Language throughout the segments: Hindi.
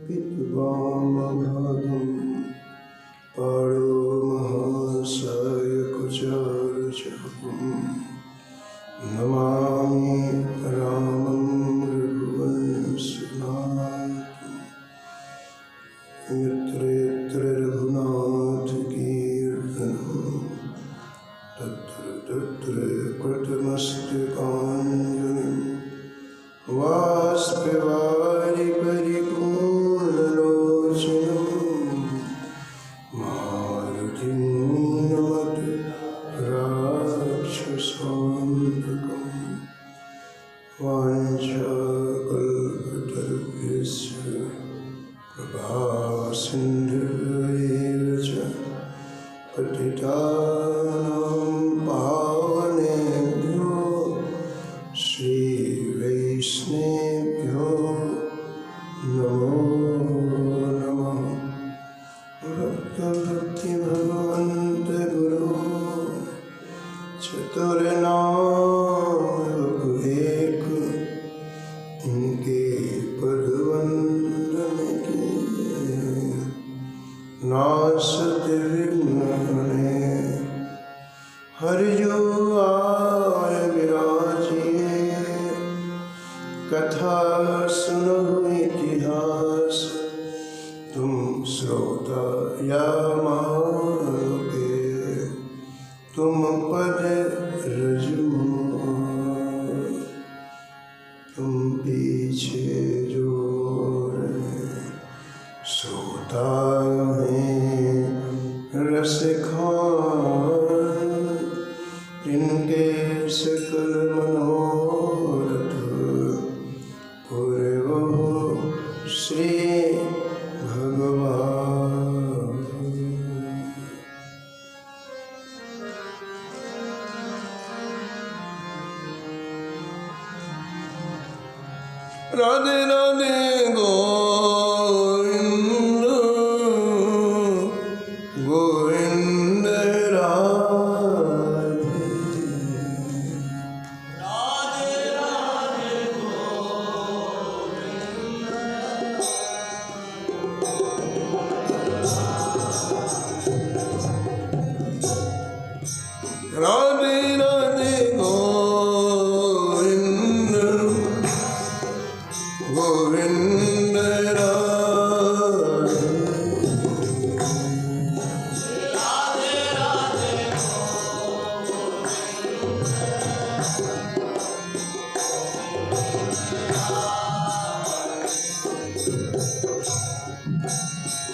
पितुवामभागं पाणो महासाय कुचारुचापं नमामि रामं रघुवंशनाथं यत्र यत्र रघुनाथकीर्तनं तत्र तत्र कृतमस्तकाञ्जलिं वाष्पवारि परिपूर्णलोचनं मारुतिं नमत राक्षसान्तकं वाञ्छाकल्पतरुभ्यश्च कृपासिन्धुभ्येव च पतितानां पावनेभ्यो श्रीवैष्णवेभ्यो नमो नमः। भक्तभक्तिभगवन्त गुरु चतुर्नाम एक इनके पदवंदन की नासत विघ्न हरि जो आय विराजिए कथा सुनो इतिहास तुम श्रोता या मानोगे तुम पद रजमो तुम पीछे जो रहे श्रोता हैं रसिखान इनके सकल मनोरथ पूरे वो श्री भगवान। राधे राधे गोविंद गोविंद राधे राधे राधे राधे राधे गोविंद गोविंद राधे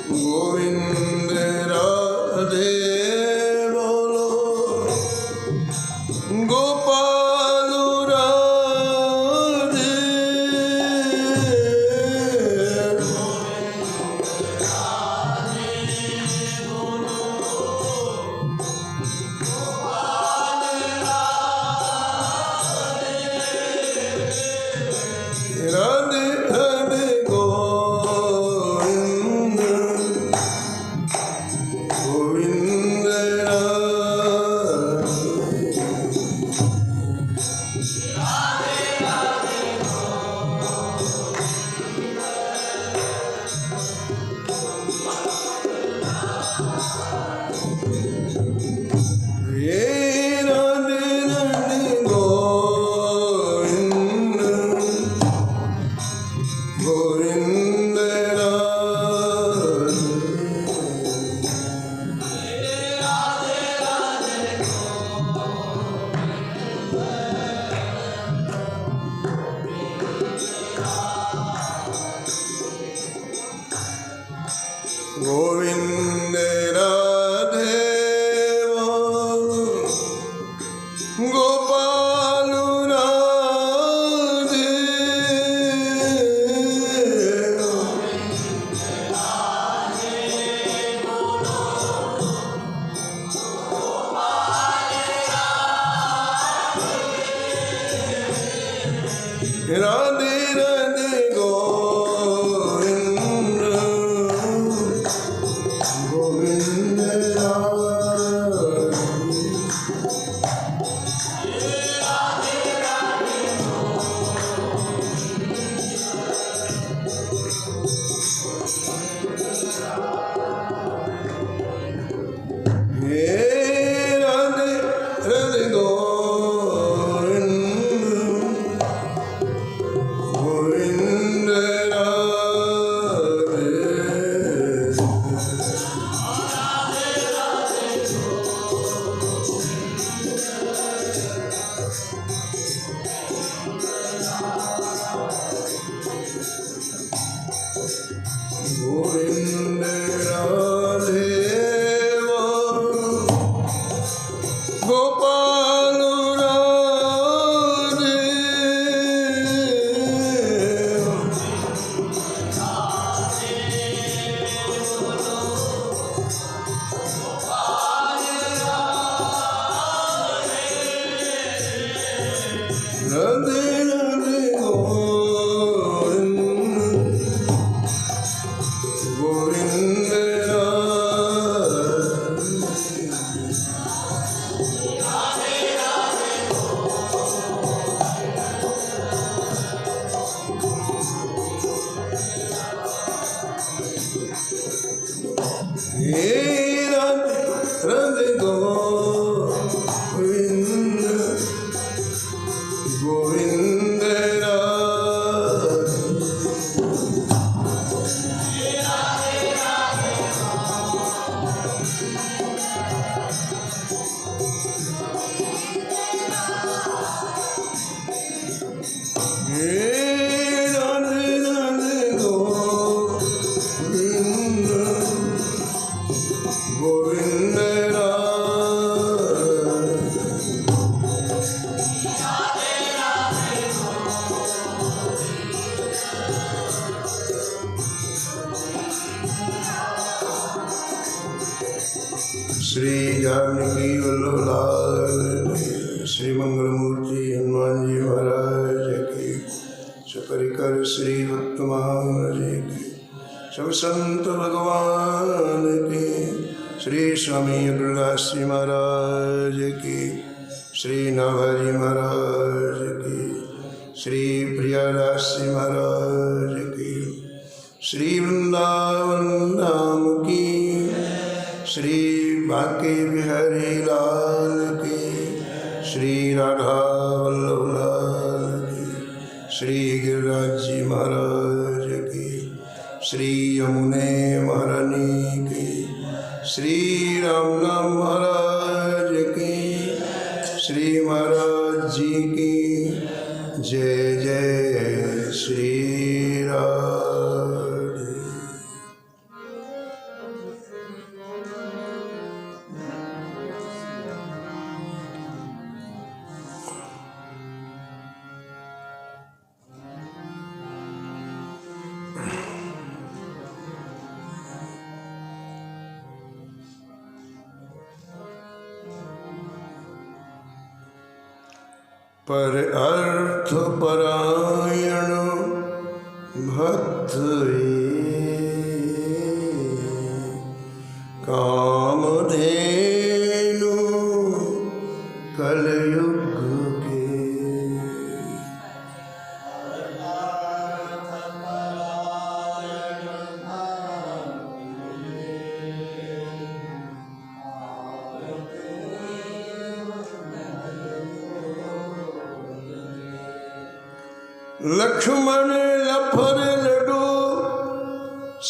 गोविंद राधे बोलो गोपाल राधे राधे राधे गोविंद गोविंद ये राधे राधे गोविंद गोविंद गोविंद राधे गोपाल राधे राधे राधे गोविंद गोविंद राधे गोपाल राधे राधे राधे गोविंद हे राधे राधे गोविंद गोविंद श्री जानकी वल्लभ लाल श्री मंगल मूर्ति हनुमान जी महाराज की सपरिकर श्री भक्तमान जी की सब संत भगवान की श्री स्वामी अग्रदास जी महाराज की श्री नाभाजी महाराज की श्री प्रियादास जी महाराज की श्री वृंदावन धाम की श्री बांके बिहारी लाल की श्री राधा वल्लभ लाल की श्री गिरिराज जी महाराज की श्री यमुने महारानी की श्री रामनाम महाराज की श्री महाराज जी की जय जय श्री राम। पर अर्थ परायण भक्त कामधेनु कलयुग के लक्ष्मण लफर लडो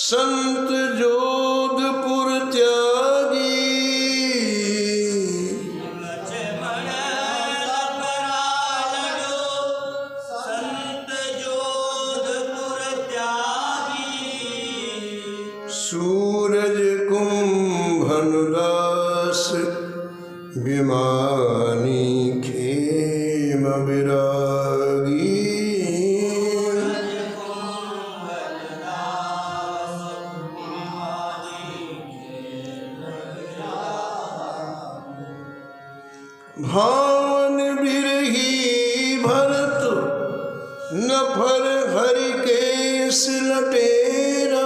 संत जोधपुर त्यागी लक्ष्मण लफरा लडो संत जोधपुर त्यागी सूरज कुंभनदास विमानी खेम विरागी भावन बिरही भरत नफर हरि केस लटेरा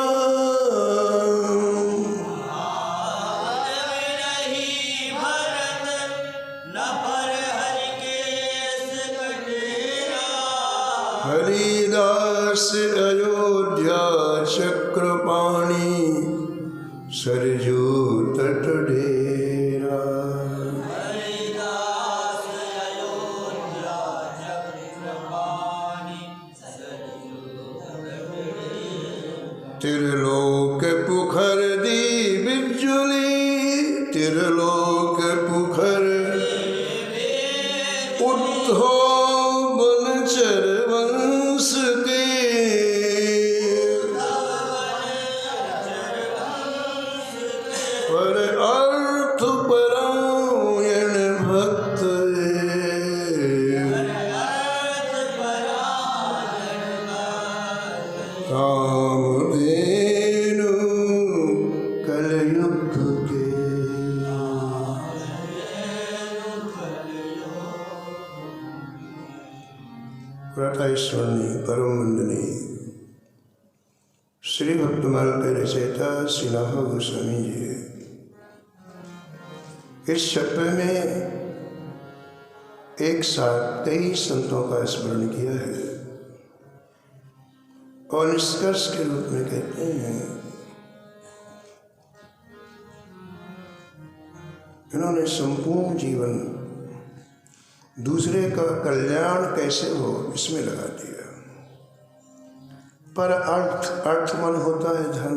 हरिदास अयोध्या चक्रपाणी सरजू तट डेरा त्रिलोक पुखर दी बिजुली त्रिलोक पुखर उद्धव बनचर वंश के कामधेनु कलयुग के। व्रताईश्वरनी परम वंदनी श्री भक्तमाल के रचयिता श्री नाभा गोस्वामी जी इस छठवें में एक साथ कई संतों का स्मरण किया है और निष्कर्ष के रूप में कहते हैं इन्होंने संपूर्ण जीवन दूसरे का कल्याण कैसे हो इसमें लगा दिया। पर अर्थ मन होता है धन,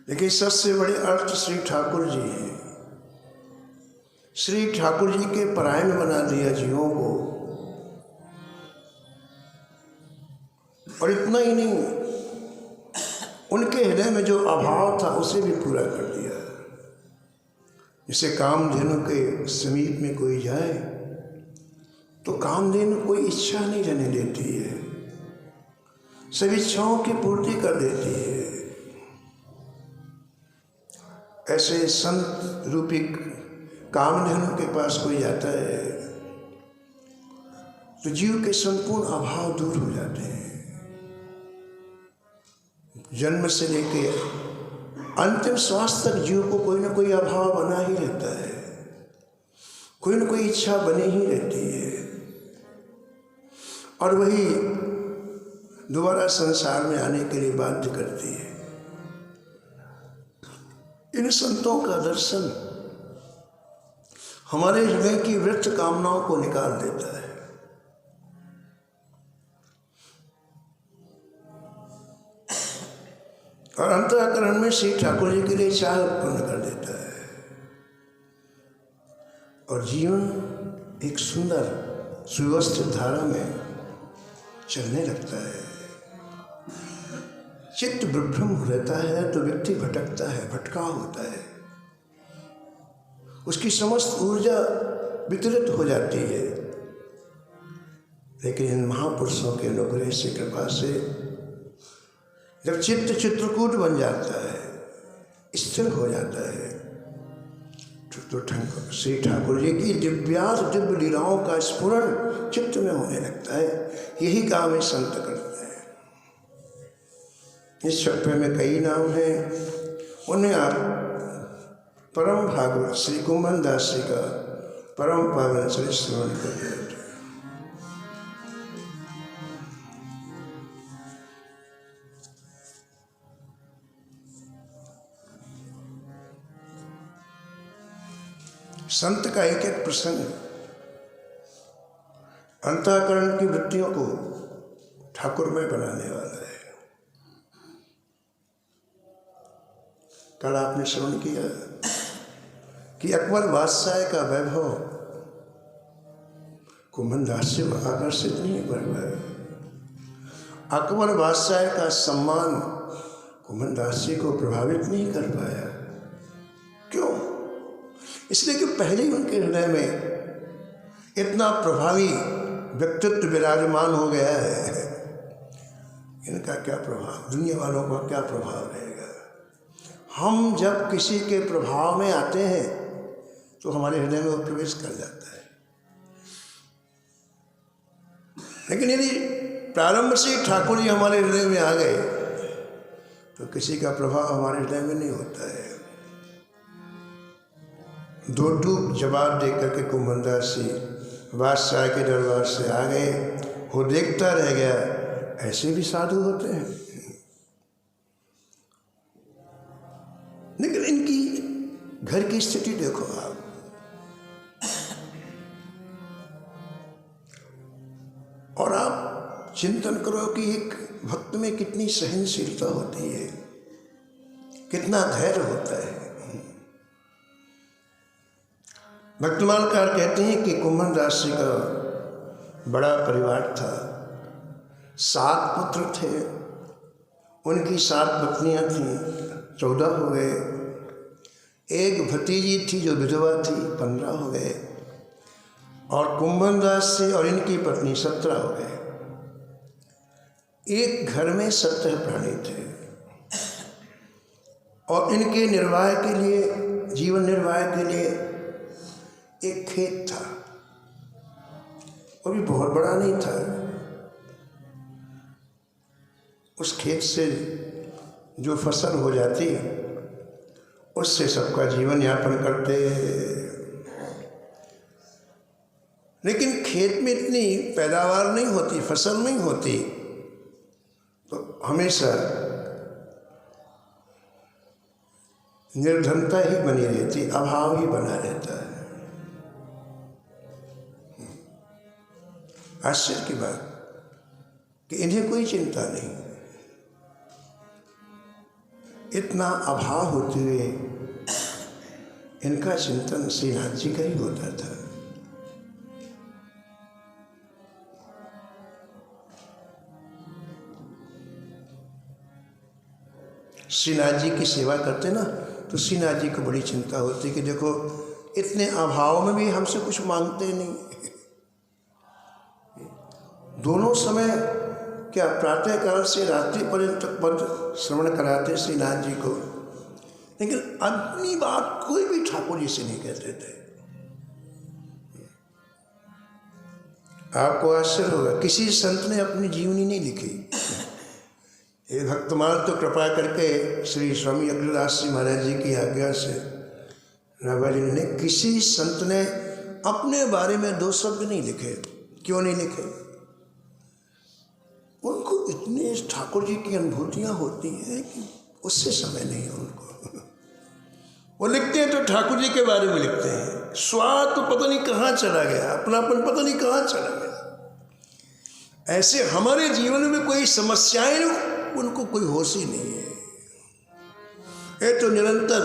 लेकिन सबसे बड़े अर्थ श्री ठाकुर जी हैं। श्री ठाकुर जी के परायण बना दिया जीवों को। और इतना ही नहीं, उनके हृदय में जो अभाव था उसे भी पूरा कर दिया। जैसे कामधेनु के समीप में कोई जाए तो कामधेनु कोई इच्छा नहीं रहने देती है, सब इच्छाओं की पूर्ति कर देती है। ऐसे संत रूपी कामधेनु के पास कोई जाता है तो जीव के संपूर्ण अभाव दूर हो जाते हैं। जन्म से लेके अंतिम श्वास तक जीव को कोई ना कोई अभाव बना ही रहता है, कोई ना कोई इच्छा बनी ही रहती है और वही दोबारा संसार में आने के लिए बाध्य करती है। इन संतों का दर्शन हमारे हृदय की व्यर्थ कामनाओं को निकाल देता है। और अंतःकरण में श्री ठाकुर जी के लिए चाह उत्पन्न कर देता है और जीवन एक सुंदर सुव्यवस्थित धारा में चलने लगता है। चित्त विभ्रम रहता है तो व्यक्ति भटकता है, भटकाव होता है, उसकी समस्त ऊर्जा वितरित हो जाती है। लेकिन इन महापुरुषों के अनुग्रह से, कृपा से जब चित्त चित्रकूट बन जाता है, स्थिर हो जाता है, तो श्री ठाकुर जी की दिव्य लीलाओं का स्फुरण चित्त में होने लगता है। यही काम ये संत करते हैं। इस छठवें में कई नाम हैं, उन्हें आप परम भागवत श्री कुंभन दास जी का परम पावन चरित्र श्रवण करिए। संत का एक एक प्रसंग अंतःकरण की वृत्तियों को ठाकुरमय बनाने वाला है। कल आपने श्रवण किया कि अकबर बादशाह का वैभव कुंभन दास से आकर्षित नहीं कर पाया। अकबर बादशाह का सम्मान कुंभन दास जी को प्रभावित नहीं कर पाया। क्यों? इसलिए कि पहले ही उनके हृदय में इतना प्रभावी व्यक्तित्व विराजमान हो गया है, इनका क्या प्रभाव, दुनिया वालों का क्या प्रभाव रहेगा। हम जब किसी के प्रभाव में आते हैं तो हमारे हृदय में वो प्रवेश कर जाता है। लेकिन यदि प्रारंभ से ठाकुर जी हमारे हृदय में आ गए तो किसी का प्रभाव हमारे हृदय में नहीं होता है। दो टूक जवाब दे करके कुंभन दास जी बादशाह के दरबार से आ गए, वो देखता रह गया। ऐसे भी साधु होते हैं, लेकिन इनकी घर की स्थिति देखो आप। और आप चिंतन करो कि एक भक्त में कितनी सहनशीलता होती है, कितना धैर्य होता है। भक्तमालकार कहते हैं कि कुंभन दास जी का बड़ा परिवार था, 7 पुत्र थे, उनकी 7 पत्नियां थीं, 14 हो गए। एक भतीजी थी जो विधवा थी, 15 हो गए। और कुंभन दास से और इनकी पत्नी 17 हो गए। एक घर में 17 प्राणी थे और इनके निर्वाह के लिए, जीवन निर्वाह के लिए एक खेत था। वो भी बहुत बड़ा नहीं था। उस खेत से जो फसल हो जाती उससे सबका जीवन यापन करते। लेकिन खेत में इतनी पैदावार नहीं होती, फसल नहीं होती, तो हमेशा निर्धनता ही बनी रहती, अभाव ही बना रहता है। आश्चर्य की बात कि इन्हें कोई चिंता नहीं, इतना अभाव होते हुए इनका चिंतन श्रीनाथ जी का ही होता था। श्रीनाथ जी की सेवा करते ना, तो श्रीनाथ जी को बड़ी चिंता होती कि देखो इतने अभाव में भी हमसे कुछ मांगते नहीं। दोनों समय क्या प्रातःकाल से रात्रि पर्यंत पद श्रवण कराते श्रीनाथ जी को, लेकिन अपनी बात कोई भी ठाकुर जी से नहीं कहते थे। आपको आश्चर्य होगा, किसी संत ने अपनी जीवनी नहीं लिखी। ये भक्तमाल तो कृपा करके श्री स्वामी अग्रदास जी महाराज जी की आज्ञा से राबा जी ने, किसी संत ने अपने बारे में 2 शब्द नहीं लिखे। क्यों नहीं लिखे? उनको इतने ठाकुर जी की अनुभूतियाँ होती हैं कि उससे समय नहीं है उनको। वो लिखते हैं तो ठाकुर जी के बारे में लिखते हैं। स्वाद तो पता नहीं कहाँ चला गया, अपनापन पता नहीं कहाँ चला गया। ऐसे हमारे जीवन में कोई समस्याएं, उनको कोई होश ही नहीं है। ये तो निरंतर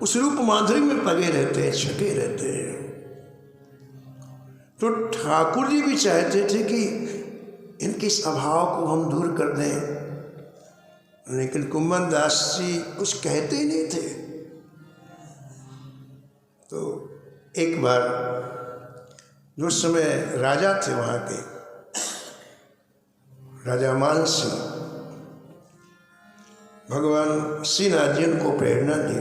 उस रूप माधुरी में पगे रहते हैं, छके रहते हैं। तो ठाकुर जी भी चाहते थे कि इनके इस अभाव को हम दूर कर दें, लेकिन कुंभन दास जी कुछ कहते ही नहीं थे। तो एक बार जो समय राजा थे वहाँ के, राजा मान सिंह, भगवान श्रीनाथ जी उनको प्रेरणा दी।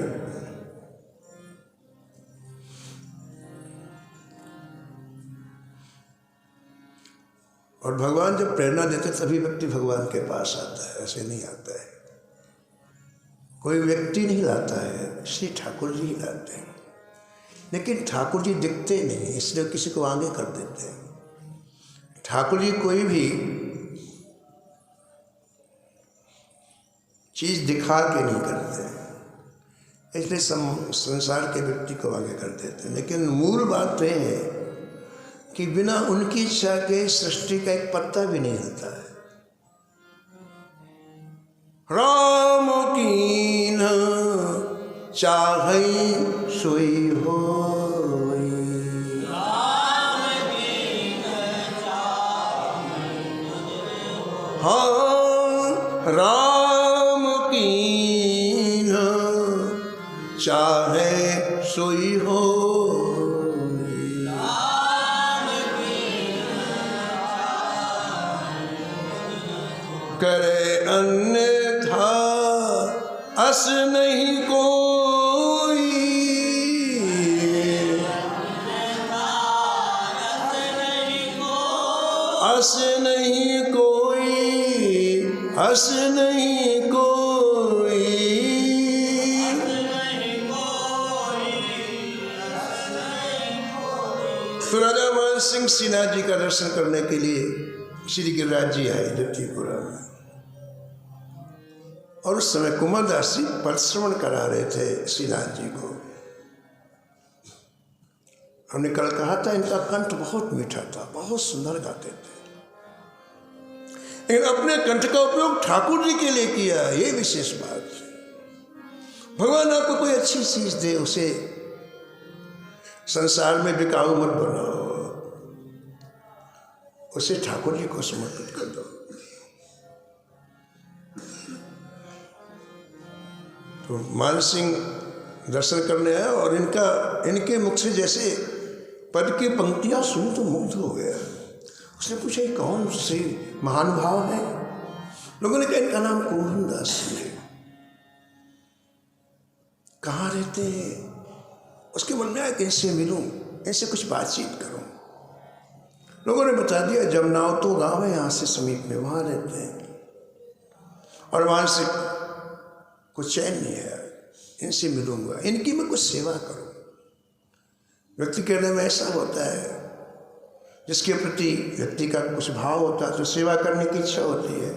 और भगवान जब प्रेरणा देते तभी व्यक्ति भगवान के पास आता है, ऐसे नहीं आता है। कोई व्यक्ति नहीं लाता है, श्री ठाकुर जी ही लाते हैं। लेकिन ठाकुर जी दिखते नहीं, इसलिए किसी को आगे कर देते हैं। ठाकुर जी कोई भी चीज़ दिखा के नहीं करते, इसलिए संसार के व्यक्ति को आगे कर देते हैं। लेकिन मूल बात यह है कि बिना उनकी इच्छा के सृष्टि का एक पत्ता भी नहीं हिलता है। राम कीन चाहै सोई होई, हाँ राम कीन चाहे सोई हो, करे अन्यथा अस नहीं कोई, अस नहीं कोई, अस नहीं कोई। तो राजा मान सिंह श्रीनाथ जी का दर्शन करने के लिए श्री गिरिराज जी आए जगतीपुरा में, और उस समय कुमारदास जी पद श्रवण करा रहे थे श्रीनाथ जी को। हमने कल कहा था इनका कंठ बहुत मीठा था, बहुत सुंदर गाते थे, लेकिन अपने कंठ का उपयोग ठाकुर जी के लिए किया, ये विशेष बात है। भगवान आपको कोई अच्छी चीज दे, उसे संसार में बिकाऊ मत बनाओ, उसे ठाकुर जी को समर्पित कर दो। तो मान सिंह दर्शन करने आया और इनके मुख से जैसे पद की पंक्तियां सुनी तो मुग्ध हो गया। उसने पूछा ये कौन से महानुभाव है, लोगों ने कहा इनका नाम कुंभन दास है, कहाँ रहते हैं? उसके मन में आया कि इनसे मिलूं, इनसे कुछ बातचीत करूं। लोगों ने बता दिया जमनाव तो गाँव है यहाँ से समीप में, वहाँ रहते हैं और वहाँ से कुछ चैन नहीं है, इनसे मिलूंगा, इनकी मैं कुछ सेवा करूं। व्यक्ति कहने में ऐसा होता है, जिसके प्रति व्यक्ति का कुछ भाव होता है तो सेवा करने की इच्छा होती है।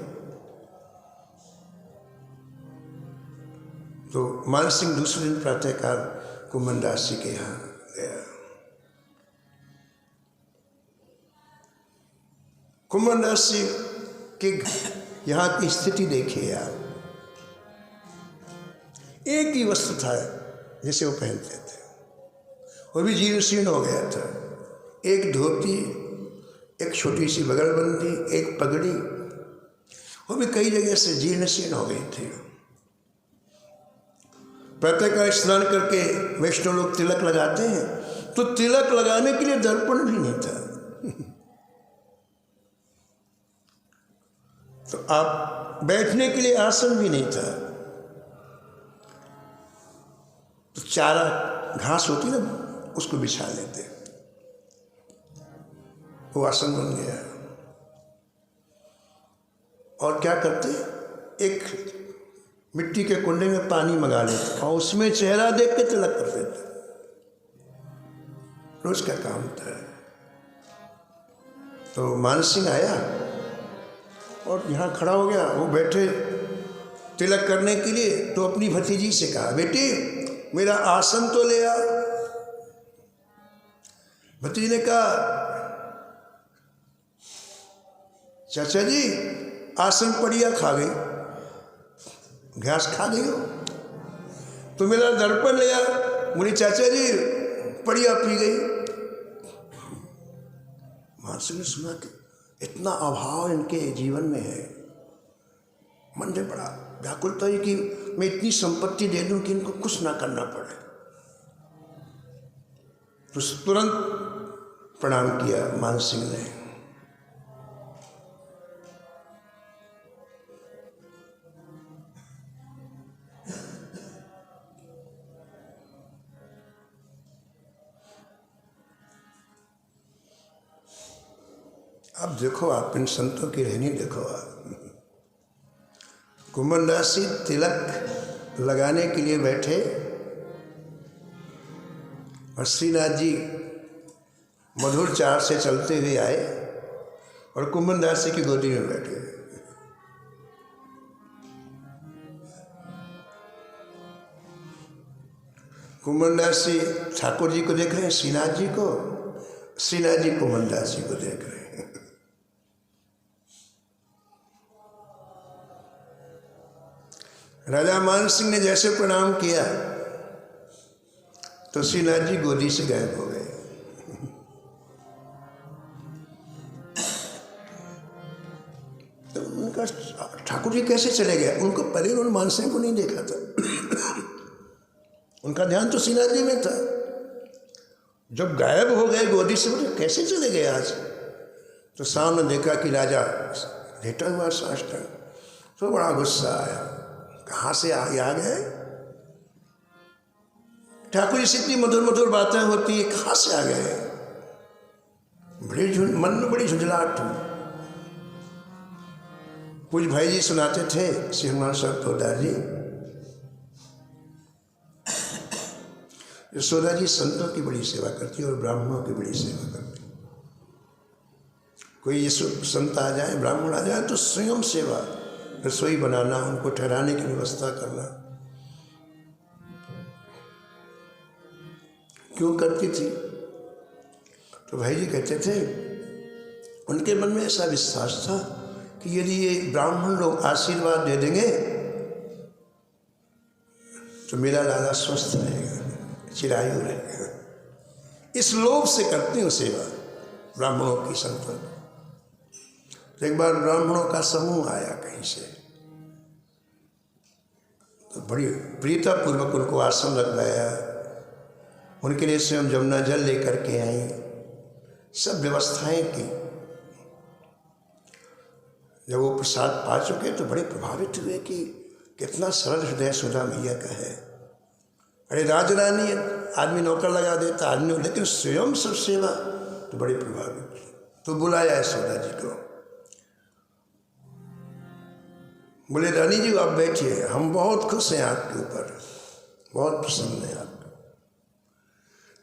तो मान सिंह दूसरे दिन प्रातःकाल कुंभन दास जी के यहाँ गया। कुंभन दास जी के यहाँ की स्थिति देखिए आप, एक ही वस्त्र था जिसे वो पहनते थे, वो भी जीर्ण शीर्ण हो गया था। एक धोती, एक छोटी सी बगलबंदी, एक पगड़ी, वो भी कई जगह से जीर्ण शीर्ण हो गई थी। प्रातःकाल स्नान करके वैष्णव लोग तिलक लगाते हैं, तो तिलक लगाने के लिए दर्पण भी नहीं था। तो आप बैठने के लिए आसन भी नहीं था। तो चारा घास होती ना, उसको बिछा लेते, वो आसन बन गया। और क्या करते, एक मिट्टी के कुंडे में पानी मंगा लेते और उसमें चेहरा देख के तिलक कर देते। रोज का काम था। तो मान सिंह आया और यहाँ खड़ा हो गया। वो बैठे तिलक करने के लिए, तो अपनी भतीजी से कहा, बेटी मेरा आसन तो ले आ। भतीजी ने कहा, चाचा जी आसन पड़िया खा गई, घास खा गई हो, तो मेरा दर्पण ले आ। बोली चाचा जी पड़िया पी गई। मानसिक ने सुना कि इतना अभाव इनके जीवन में है, मन में बड़ा व्याकुलता है कि मैं इतनी संपत्ति दे दूं कि इनको कुछ ना करना पड़े। तो तुरंत प्रणाम किया मान सिंह ने। अब देखो आप इन संतों की रहनी देखो आप। कुंभन दास जी तिलक लगाने के लिए बैठे और श्रीनाथ जी मधुर चार से चलते हुए आए और कुंभन दास जी की गोदी में बैठे। कुंभन दास जी ठाकुर जी को देख रहे हैं, श्रीनाथ जी को, श्रीनाथ जी कुंभन दास जी को देख रहे हैं। राजा मान सिंह ने जैसे प्रणाम किया तो श्रीनाथ जी गोदी से गायब हो गए। तो उनका ठाकुर जी कैसे चले गए? उनको पहले उन्होंने मान सिंह को नहीं देखा था। उनका ध्यान तो श्रीनाथ जी में था। जब गायब हो गए गोदी से, बोले कैसे चले गए आज? तो सामने देखा कि राजा लेटा हुआ साष्टांग। तो बड़ा गुस्सा आया, कहाँ से आ गए? ठाकुर जी से इतनी मधुर मधुर बातें होती है, कहाँ से आ गए? बड़ी मन में बड़ी झुंझलाहट। पूज भाई जी सुनाते थे, सिंहमान सरपोदार जी, यशोदा जी संतों की बड़ी सेवा करती और ब्राह्मणों की बड़ी सेवा करती। कोई यशो संत आ जाए, ब्राह्मण आ जाए तो स्वयं सेवा, रसोई बनाना, उनको ठहराने की व्यवस्था करना। क्यों करती थी? तो भाई जी कहते थे उनके मन में ऐसा विश्वास था कि यदि ये ब्राह्मण लोग आशीर्वाद दे देंगे तो मेरा लाला स्वस्थ रहेगा, चिरायु रहेगा। इस लोभ से करती हूँ सेवा ब्राह्मणों की, संतों। तो एक बार ब्राह्मणों का समूह आया कहीं से, तो बड़ी प्रियतापूर्वक उनको आसन लगवाया, उनके लिए स्वयं जमुना जल लेकर के आई, सब व्यवस्थाएं की। जब वो प्रसाद पा चुके तो बड़े प्रभावित हुए कि कितना सरल हृदय सुधा मैया का है। अरे राजरानी आदमी नौकर लगा देता आदमी, लेकिन स्वयं सब सेवा, तो बड़े प्रभावित। तो बुलाया यशोदा जी को, बोले रानी जी आप बैठिए, हम बहुत खुश हैं आपके ऊपर, बहुत प्रसन्न है आप,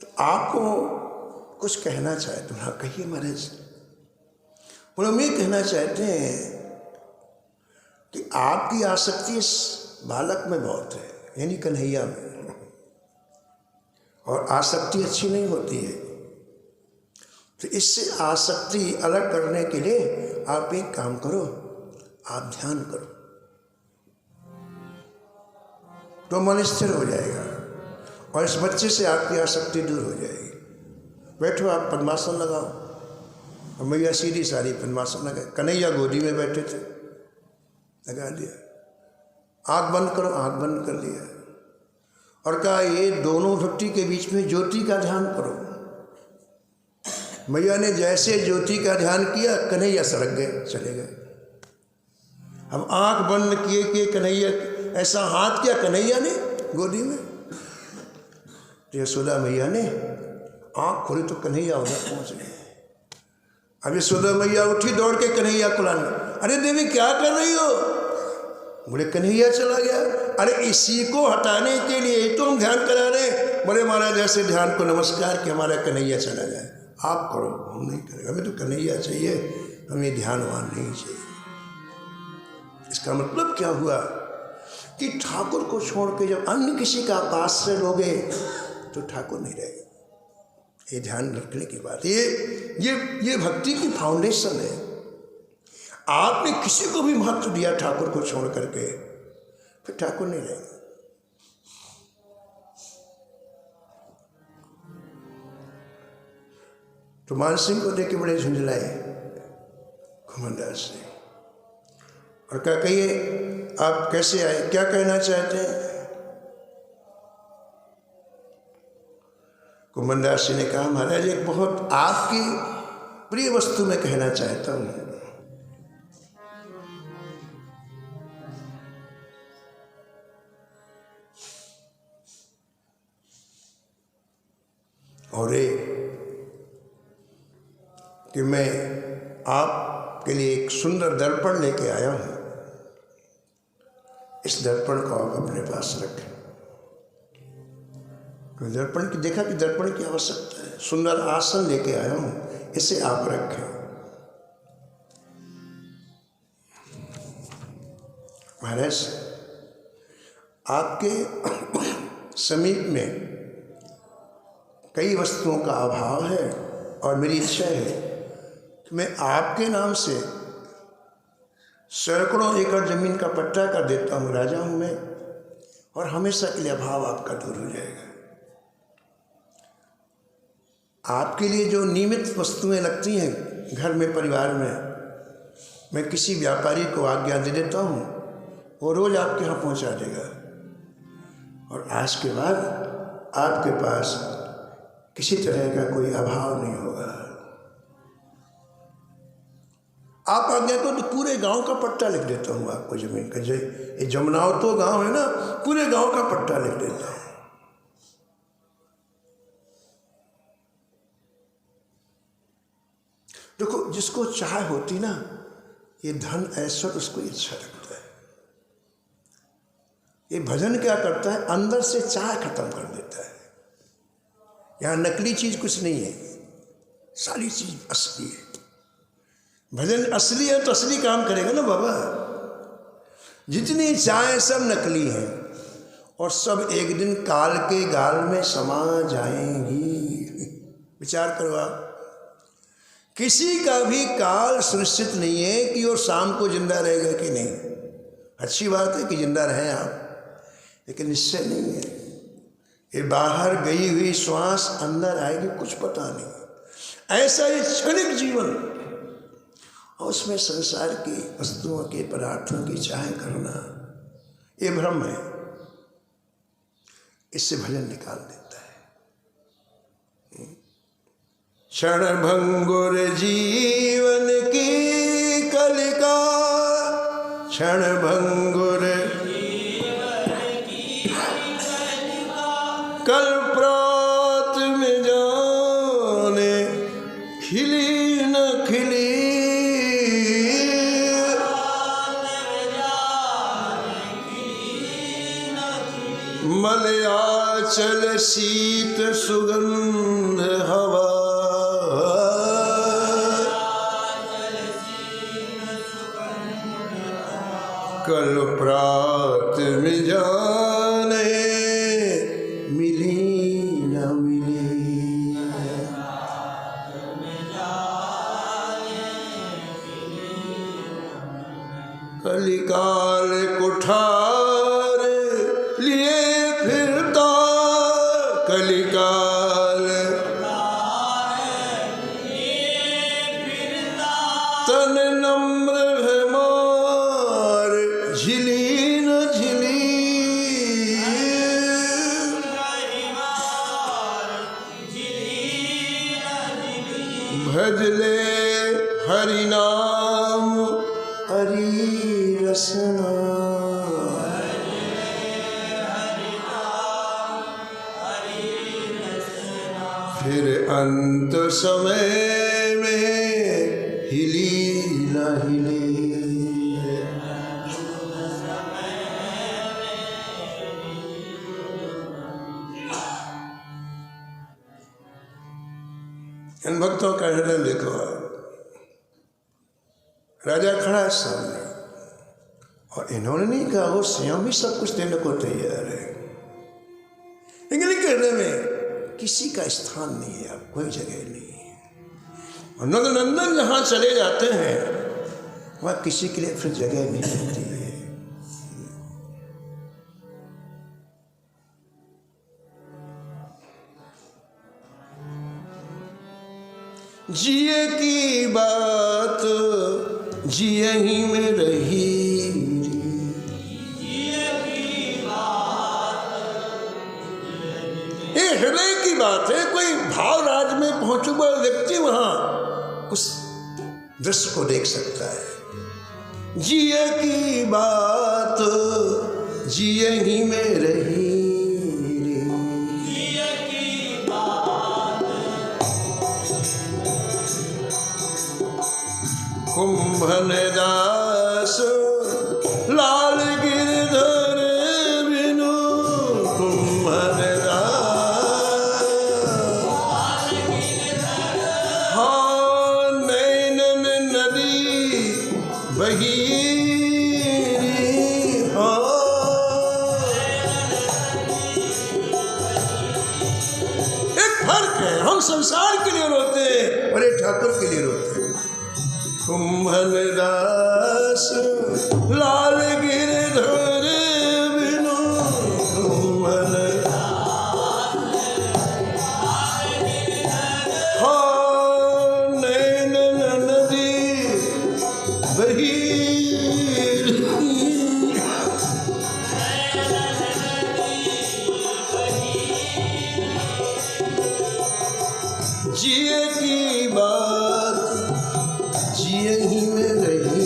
तो आपको कुछ कहना चाहते हो। हाँ कहिए महाराज। बोले हम ये कहना चाहते हैं कि आपकी आसक्ति इस बालक में बहुत है, यानी कन्हैया में, और आसक्ति अच्छी नहीं होती है। तो इससे आसक्ति अलग करने के लिए आप एक काम करो, आप ध्यान करो तो मन स्थिर हो जाएगा और इस बच्चे से आपकी आसक्ति दूर हो जाएगी। बैठो, आप पद्मासन लगाओ। और मैया सीधी सारी पद्मासन लगाए, कन्हैया गोदी में बैठे थे, लगा दिया। आँख बंद करो, आँख बंद कर लिया और कहा ये दोनों भक्ति के बीच में ज्योति का ध्यान करो। मैया ने जैसे ज्योति का ध्यान किया, कन्हैया सड़क गए, चले गए। अब आँख बंद किए कि कन्हैया ऐसा हाथ किया कन्हैया ने गोदी में, तो यशोदा मैया ने आँख खोली तो कन्हैया उधर पहुँच गए। अब यशोदा मैया उठी दौड़ के कन्हैया को लाने, अरे देवी क्या कर रही हो? बोले कन्हैया चला गया। अरे इसी को हटाने के लिए तो हम ध्यान करा रहे। बोले महाराज ऐसे ध्यान को नमस्कार कि हमारा कन्हैया चला जाए, आप करो, हम नहीं करेंगे, हमें तो कन्हैया चाहिए, हमें ध्यानवान नहीं चाहिए। इसका मतलब क्या हुआ कि ठाकुर को छोड़ के जब अन्य किसी का आश्रय लोगे तो ठाकुर नहीं रहेगा। ये ध्यान रखने की बात, ये भक्ति की फाउंडेशन है। आपने किसी को भी महत्व दिया ठाकुर को छोड़ करके, फिर ठाकुर नहीं रहेगा। तो मान सिंह को देख के बड़े झुंझलाए घुमनदास ने और क्या कहिए आप कैसे आए, क्या कहना चाहते हैं? कुमनदास जी ने कहा महाराज एक बहुत आपकी प्रिय वस्तु में कहना चाहता हूं। और कि मैं आपके लिए एक सुंदर दर्पण लेके आया हूं, इस दर्पण को आप अपने पास रखें। दर्पण की देखा कि दर्पण की आवश्यकता है, सुंदर आसन लेके आया हूं, इसे आप रखें। महाराज आपके समीप में कई वस्तुओं का अभाव है और मेरी इच्छा है कि मैं आपके नाम से सैकड़ों एकड़ जमीन का पट्टा कर देता हूँ। राजा हूँ मैं, और हमेशा के लिए अभाव आपका दूर हो जाएगा। आपके लिए जो नियमित वस्तुएं लगती हैं घर में परिवार में, मैं किसी व्यापारी को आज्ञा दे देता हूँ, वो रोज आपके यहाँ पहुँचा देगा। और आज के बाद आपके पास किसी तरह का कोई अभाव नहीं होगा। आप आज्ञा को तो पूरे गांव का पट्टा लिख देता हूँ आपको जमीन का। ये जमुनाव तो गांव है ना, पूरे गांव का पट्टा लिख देता हूँ। देखो जिसको चाह होती ना, ये धन ऐश्वर्य उसको अच्छा लगता है। ये भजन क्या करता है, अंदर से चाह खत्म कर देता है। यहाँ नकली चीज कुछ नहीं है, सारी चीज असली है। भजन असली है तो असली काम करेगा ना बाबा। जितनी चाहे सब नकली है और सब एक दिन काल के गाल में समा जाएंगी। विचार करो आप, किसी का भी काल सुनिश्चित नहीं है कि वो शाम को जिंदा रहेगा कि नहीं। अच्छी बात है कि जिंदा रहें आप, लेकिन निश्चय नहीं है। ये बाहर गई हुई श्वास अंदर आएगी, कुछ पता नहीं। ऐसा ये क्षणिक जीवन और उसमें संसार की वस्तुओं के पदार्थों की चाह करना, ये भ्रम है। इससे भजन निकाल देता है। क्षण भंगुर जीवन की कलिका क्षण भंगुर कल प्रात में जाने खिली न खिली मलयाचल शीत सुगंध हवा कल प्रात में जाने मिली न मिली कलिकाल कुठार लिए फिरता कलिकाल तन नम्र है मार झिली न झिली भजले हरि नाम हरि रसना फिर अंत समय में हिली न हिली इन भक्तों का हृदय देखो। राजा खड़ा है सामने और इन्होंने नहीं कहा, वो स्वयं भी सब कुछ देने को तैयार है। इंग्लिश के हृदय में किसी का स्थान नहीं है, अब कोई जगह नहीं है। और नंदन जहाँ चले जाते हैं वहाँ किसी के लिए फिर जगह नहीं रहती है। जिए की बात जिए ही में रही, ये हृदय की बात है। कोई भाव राज में पहुंचा हुआ व्यक्ति वहां उस दृश्य को देख सकता है। जिए की बात जिए ही में रही, कुंभन दास लाल गिरधर बिनु कुंभन दास हाँ नैनन नदी बही हाँ। एक फर्क है, हम संसार के लिए रोते हैं और ये ठाकुर के लिए रोते हैं। कुंभन दास लाल गिरधर बिनु कुंभन हाँ नैनन नदी बही जिए की बात जिए ही में रही,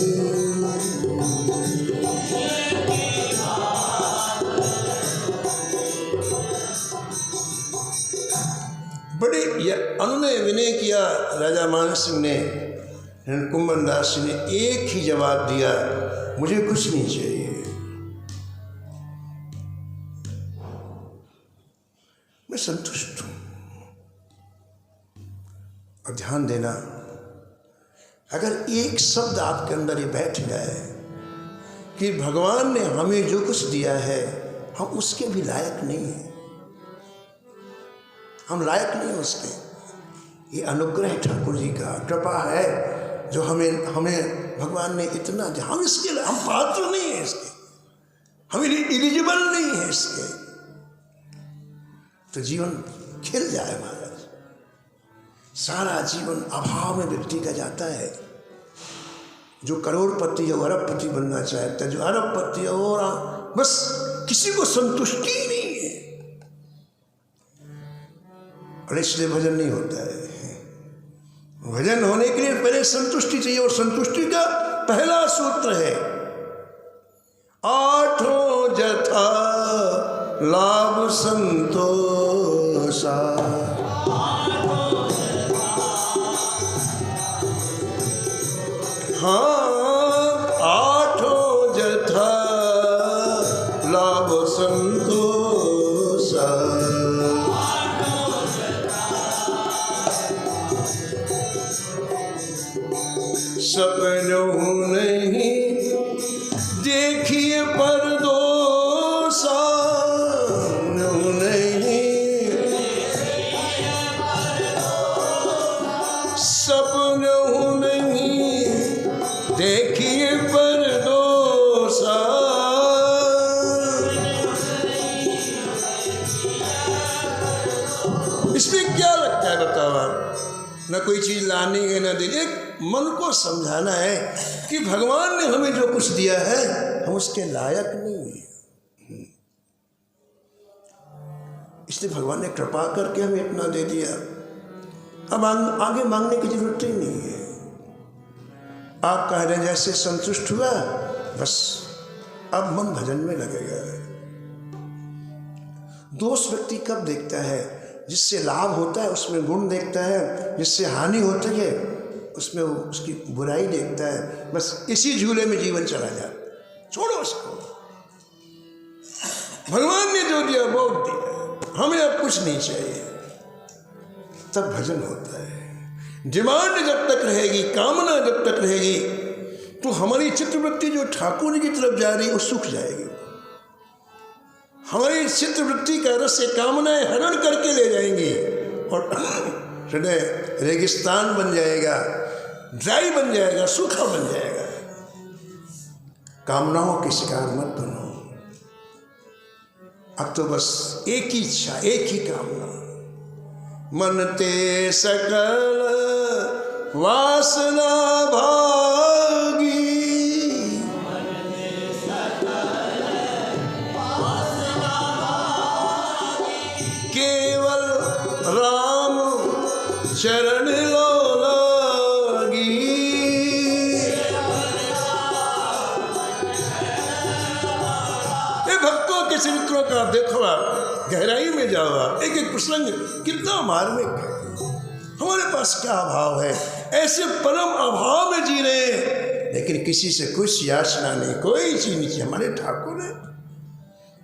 बड़े अनुनय विनय किया राजा मान सिंह ने। कुंभन दास ने एक ही जवाब दिया, मुझे कुछ नहीं चाहिए, मैं संतुष्ट हूं। और ध्यान देना, अगर एक शब्द आपके अंदर ये बैठ जाए कि भगवान ने हमें जो कुछ दिया है हम उसके भी लायक नहीं हैं, हम लायक नहीं उसके, ये अनुग्रह ठाकुर जी का कृपा है जो हमें भगवान ने इतना दिया। हम इसके हम पात्र नहीं है इसके, हम एलिजिबल नहीं है इसके, तो जीवन खिल जाए महाराज। सारा जीवन अभाव में व्यक्ति का जाता है। जो करोड़पति या अरबपति बनना चाहता है, जो अरबपति और बस किसी को संतुष्टि ही नहीं है, और इसलिए भजन नहीं होता है। भजन होने के लिए पहले संतुष्टि चाहिए, और संतुष्टि का पहला सूत्र है आठों जथा लाभ संतोषा। हाँ, आठों जथा लाभ संतोषा। सपनों नहीं देखिए परदोसा, नहीं सपनों नहीं देखिए परदोसा। इसमें क्या लगता है बताओ आप? न कोई चीज लानी है न देनी, एक मन को समझाना है कि भगवान ने हमें जो कुछ दिया है हम उसके लायक नहीं है, इसलिए भगवान ने कृपा करके हमें इतना दे दिया। अब आगे मांगने की जरूरत ही नहीं है। आप कह रहे जैसे संतुष्ट हुआ, बस अब मन भजन में लगेगा। दोष व्यक्ति कब देखता है? जिससे लाभ होता है उसमें गुण देखता है, जिससे हानि होती है उसमें उसकी बुराई देखता है। बस इसी झूले में जीवन चला जाता। छोड़ो उसको, भगवान ने जो दिया बहुत दिया, हमें अब कुछ नहीं चाहिए। तब भजन होता है। डिमांड जब तक रहेगी, कामना जब तक रहेगी, तो हमारी चित्तवृत्ति जो ठाकुर की तरफ जा रही है वो सूख जाएगी। हमारी चित्तवृत्ति का रस से कामनाएं हरण करके ले जाएंगी और हृदय रेगिस्तान बन जाएगा, ड्राई बन जाएगा, सूखा बन जाएगा। कामनाओं के शिकार मत बनो। अब तो बस एक ही इच्छा, एक ही कामना। मन ते सकल वासना भागी, केवल राम चरण लो लागी। ये भक्तों के चरित्रों का देखो आप, गहराई में जाओ आप, एक एक प्रसंग कितना मार्मिक है। हमारे पास क्या अभाव है, ऐसे परम अभाव में जी रहे हैं, लेकिन किसी से कुछ याचना नहीं, कोई चीज नहीं चाहिए। हमारे ठाकुर है,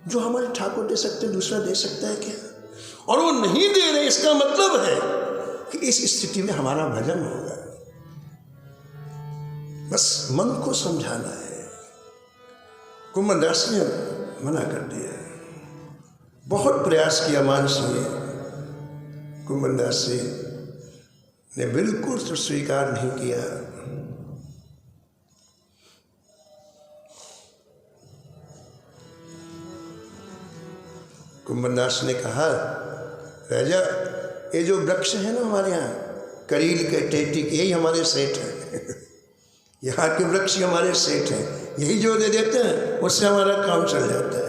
जो हमारे ठाकुर दे सकते दूसरा दे सकता है क्या? और वो नहीं दे रहे, इसका मतलब है कि इस स्थिति में हमारा भजन होगा। बस मन को समझाना है। कुंभदास ने मना कर दिया, बहुत प्रयास किया मानसी ने, कुंभदास ने बिल्कुल तो स्वीकार नहीं किया। कुंभदास ने कहा, राजा ये जो वृक्ष है ना हमारे यहाँ, करील के टेटी के, यही हमारे सेठ हैं। यहाँ के वृक्ष हमारे सेठ हैं, यही जो दे देते हैं उससे हमारा काम चल जाता है।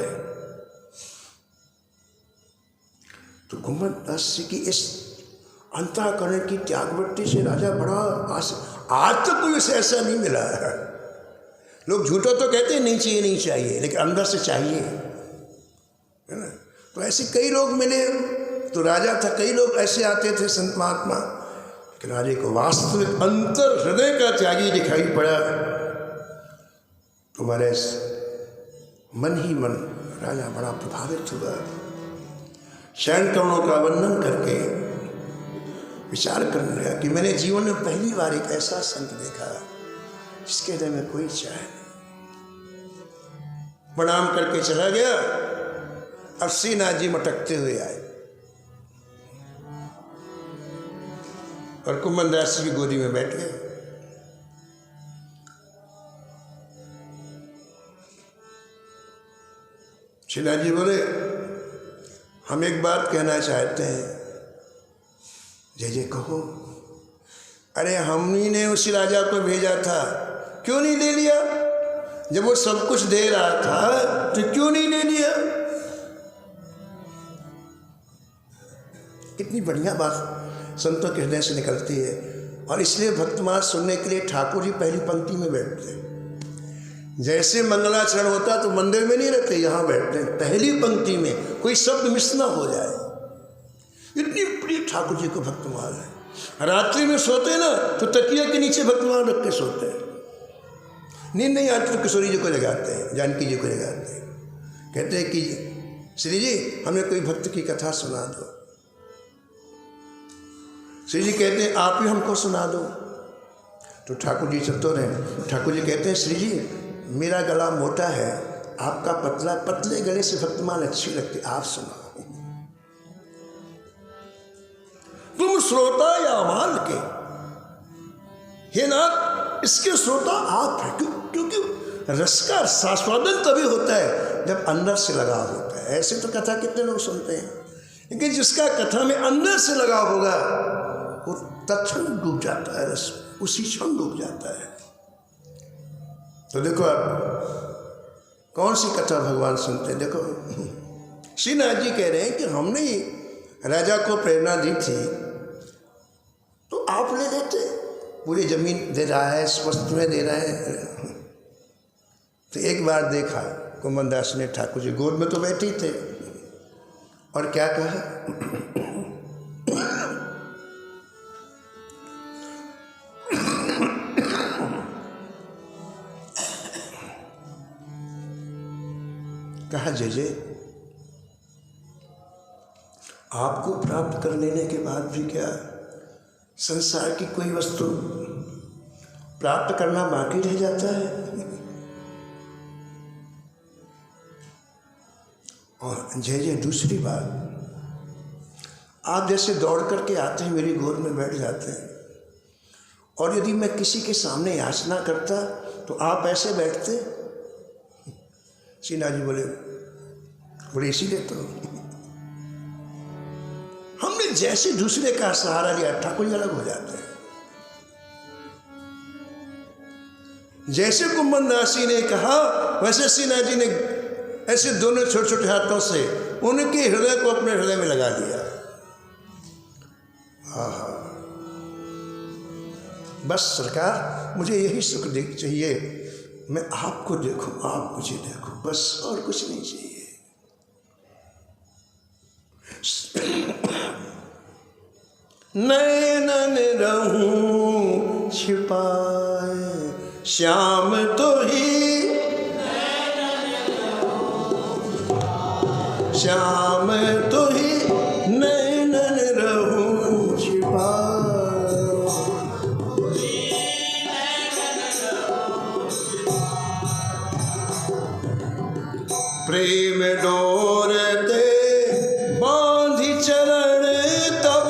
तो कुंभदास जी की इस अंतःकरण की त्यागवृत्ति से राजा बड़ा आज तक कोई उसे ऐसा नहीं मिला है। लोग झूठा तो कहते हैं नहीं चाहिए नहीं चाहिए, लेकिन अंदर से चाहिए, है ना। तो ऐसे कई लोग मिले, तो राजा था, कई लोग ऐसे आते थे संत महात्मा, कि राजे को वास्तविक अंतर हृदय का त्यागी दिखाई पड़ा। तुम्हारे मन ही मन राजा बड़ा प्रभावित हुआ। शयन करणों का वर्णन करके विचार करने लगा कि मैंने जीवन में पहली बार एक ऐसा संत देखा जिसके हृदय में कोई चाह नहीं। प्रणाम करके चला गया। अब श्रीनाथ जी मटकते हुए आए और कुंभदास जी की गोदी में बैठ गए। श्रीनाथ जी बोले, हम एक बात कहना चाहते हैं। जय जय कहो। अरे हमनी ने उस राजा को भेजा था, क्यों नहीं ले लिया? जब वो सब कुछ दे रहा था तो क्यों नहीं ले लिया? कितनी बढ़िया बात संतों के हृदय से निकलती है। और इसलिए भक्तमास सुनने के लिए ठाकुर जी पहली पंक्ति में बैठते हैं। जैसे मंगलाचरण होता तो मंदिर में नहीं रहते, यहाँ बैठते हैं पहली पंक्ति में, कोई शब्द मिस ना हो जाए। इतनी प्रिय ठाकुर जी को भक्तमाल है। रात्रि में सोते ना तो तकिया के नीचे भक्तमाल रख के सोते हैं। नींद नहीं आती तो किशोरी जी को जगाते हैं, जानकी जी को जगाते हैं, कहते हैं कि श्री जी हमें कोई भक्त की कथा सुना दो। श्री जी कहते हैं आप ही हमको सुना दो। तो ठाकुर जी चतुर हैं, ठाकुर जी कहते हैं श्री जी मेरा गला मोटा है, आपका पतला, पतले गले से भक्तमाल अच्छी लगती, आप सुनाओ। तुम श्रोता या माल के, हे नाथ इसके श्रोता आप हैं। क्योंकि रस का आस्वादन तभी होता है जब अंदर से लगाव होता है। ऐसे तो कथा कितने लोग सुनते हैं, लेकिन जिसका कथा में अंदर से लगाव होगा वो तत्क्षण डूब जाता है, रस उसी क्षण डूब जाता है। तो देखो आप कौन सी कथा भगवान सुनते हैं। देखो श्रीनाथ जी कह रहे हैं कि हमने राजा को प्रेरणा दी थी तो आप ले लेते, पूरी जमीन दे रहा है, वस्तुएं दे रहा है। तो एक बार देखा कुंभन दास ने, ठाकुर जी गोद में तो बैठे ही थे, और क्या कहा, कहा जय जय आपको प्राप्त कर लेने के बाद भी क्या संसार की कोई वस्तु प्राप्त करना बाकी रह जाता है। और जय जय दूसरी बात, आप जैसे दौड़ करके आते हैं मेरी गोद में बैठ जाते हैं, और यदि मैं किसी के सामने याचना करता तो आप ऐसे बैठते। श्रीनाथ जी बोले इसीलिए तो हमने जैसे दूसरे का सहारा लिया, ठाकुर जी अलग हो जाते हैं। जैसे कुंभन दास जी ने कहा वैसे श्रीनाथ जी ने ऐसे दोनों छोटे छोटे हाथों से उनके हृदय को अपने हृदय में लगा दिया। आहा, बस सरकार मुझे यही सुख चाहिए, मैं आपको देखूं, आप मुझे देखो, बस और कुछ नहीं चाहिए। नैनन रहूं छिपाए श्याम तो ही, श्याम तो ही नैनन रहूं छिपाए। प्रेम डोरते बांधी चरण तब,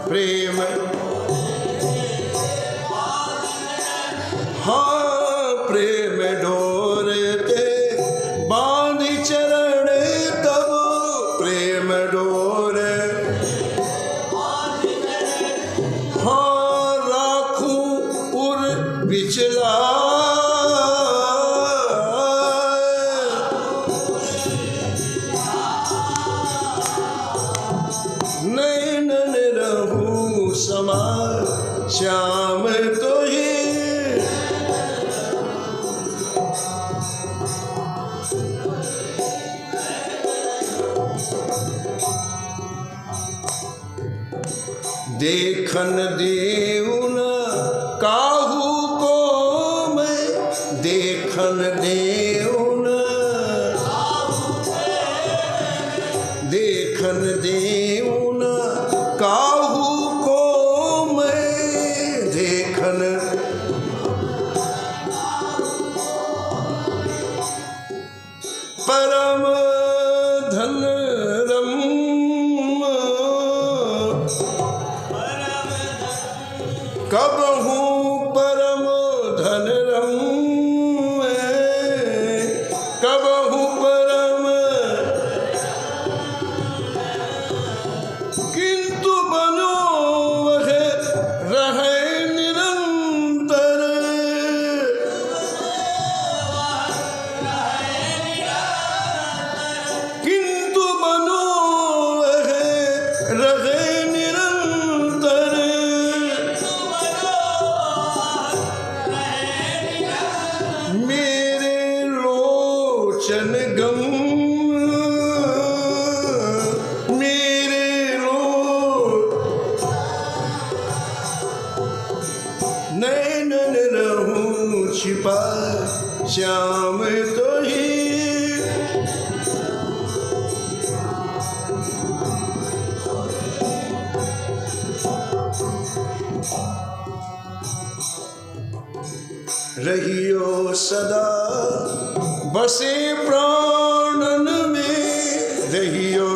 प्रेम हाँ प्रेम डोरते बांधी चरण तब, प्रेम डोरे हाँ राखूं उर बिचला। नैनन रहूं समा श्याम तो ही, देखन देउन काहू को मैं, देखन देउन, देखन देउन काहू को मैं, देखन परम धन रम, कब हूँ परम धन रम, कब हूँ परम, किंतु बनो वह रहे निरंतर, किंतु बनो वह रहे निरंतर। मेरे मेरे रोज नैनन रहूं छिपा श्याम तो ही रहियो सदा बसे प्राणन में रहियो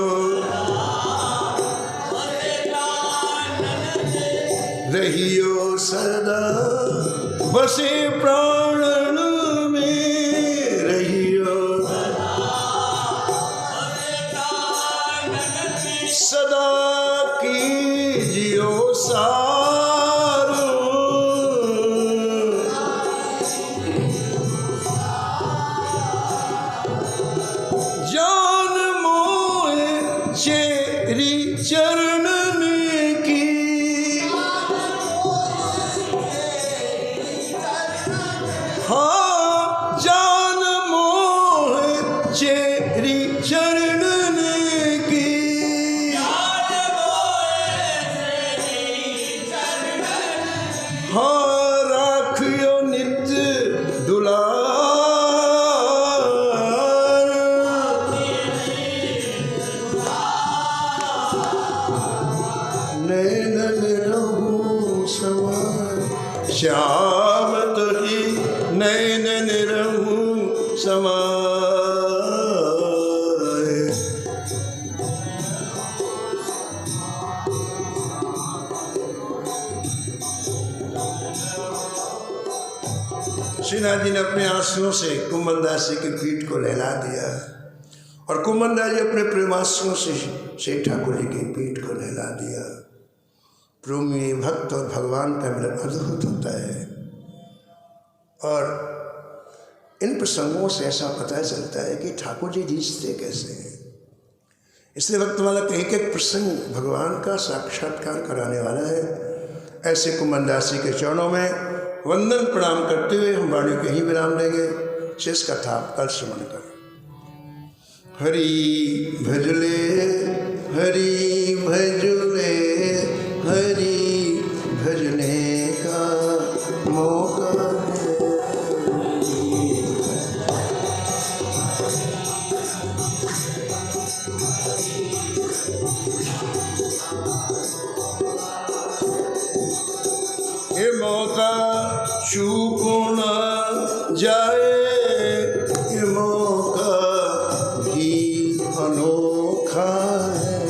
रहियो सदा बसे प्राणन में रहियो सदा कीजियो सारो जान मोहे चेरी चरणन की हाँ जान मोहे चेरी चरणन की हाँ राखियो नित्य दुलार नैनन रहूं समाय श्याम तो ही नैनन रहूं समाय श्रीनाथ जी ने अपने आंसुओं से कुंभनदास जी की पीठ को लहला दिया और कुंभनदास जी अपने प्रेमांसुओं से शेठ ठाकुर जी की पीठ को लहला दिया। प्रेमी भक्त और भगवान का मिलन अद्भुत होता है और इन प्रसंगों से ऐसा पता चलता है कि ठाकुर जी जीतते कैसे हैं। इसलिए भक्तमाला का एक एक प्रसंग भगवान का साक्षात्कार कराने वाला है। ऐसे कुंभनदास जी के चरणों में वंदन प्रणाम करते हुए हम वाणी को ही विराम देंगे। शेष कथा कल श्रवण करें। हरि भजले हरि भजले हरि भजने का मौका ये मौका चूको न जाए, ये मौका ही अनोखा है।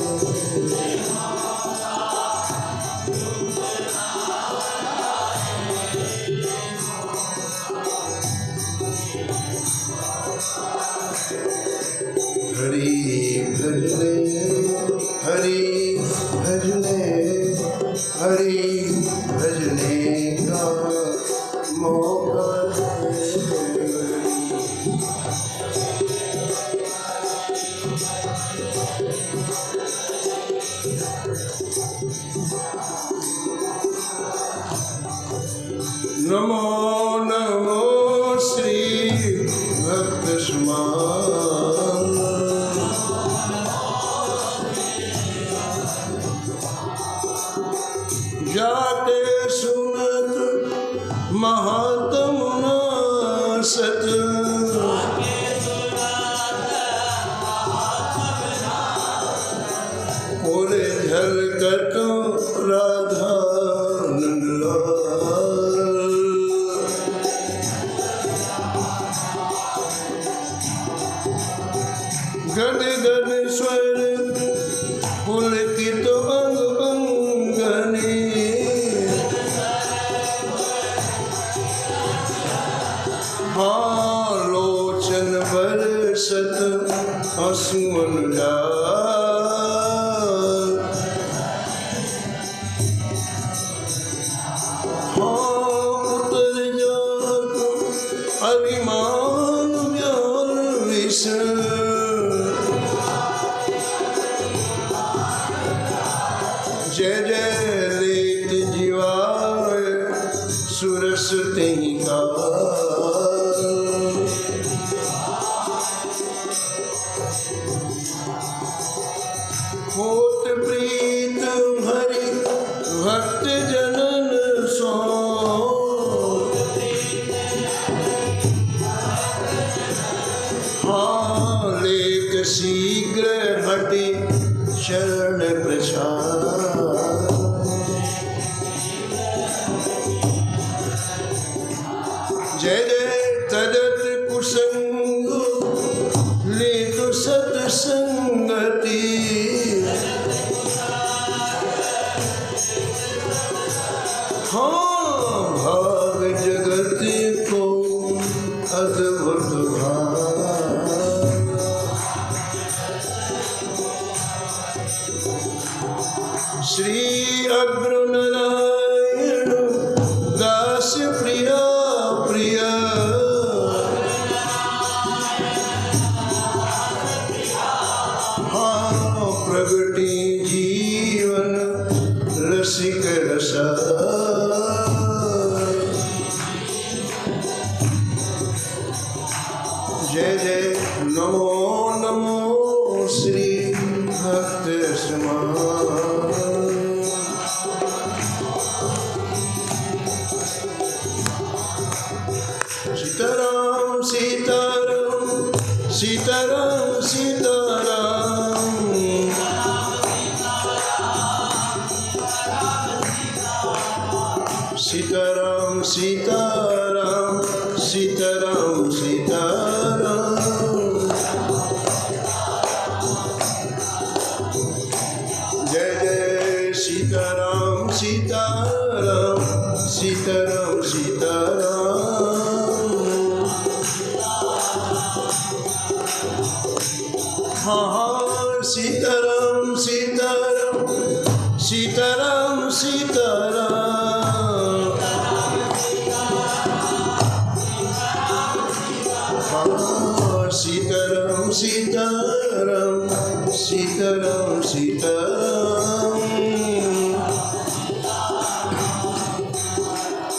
हरि भजने हरि भजने हरि भजने का मौका नमो नमो श्री भक्त जाते सुनत महात्म सत और झलकत राधा गद गद स्वर पुलकित अंग अंगने हाँ लोचन बरसत आंसुअन हाँ उतर जात अभिमान व्याल विष जय जय लेत जीवाय सुरस तेहि का होत प्रीत हरि भक्त जनन सो हाँ लेख शीघ्र हटे शरण प्रसाद जय जय तदत कुसंग ले तो सत्संगति हाँ भाग जगत को अद्भुत भाग श्री अग्रनारायण दास प्रिया प्रिया हाँ प्रगति जीवन रसिक रसा जय जय नमो नमो श्री भक्त समान सीताराम सीताराम सीताराम सीताराम सीताराम सीताराम सीताराम सीताराम जय जय सीताराम सीताराम सीताराम सीताराम हाँ हाँ सीताराम सीताराम सीताराम सीताराम हाँ सीताराम सीताराम सीताराम सीताराम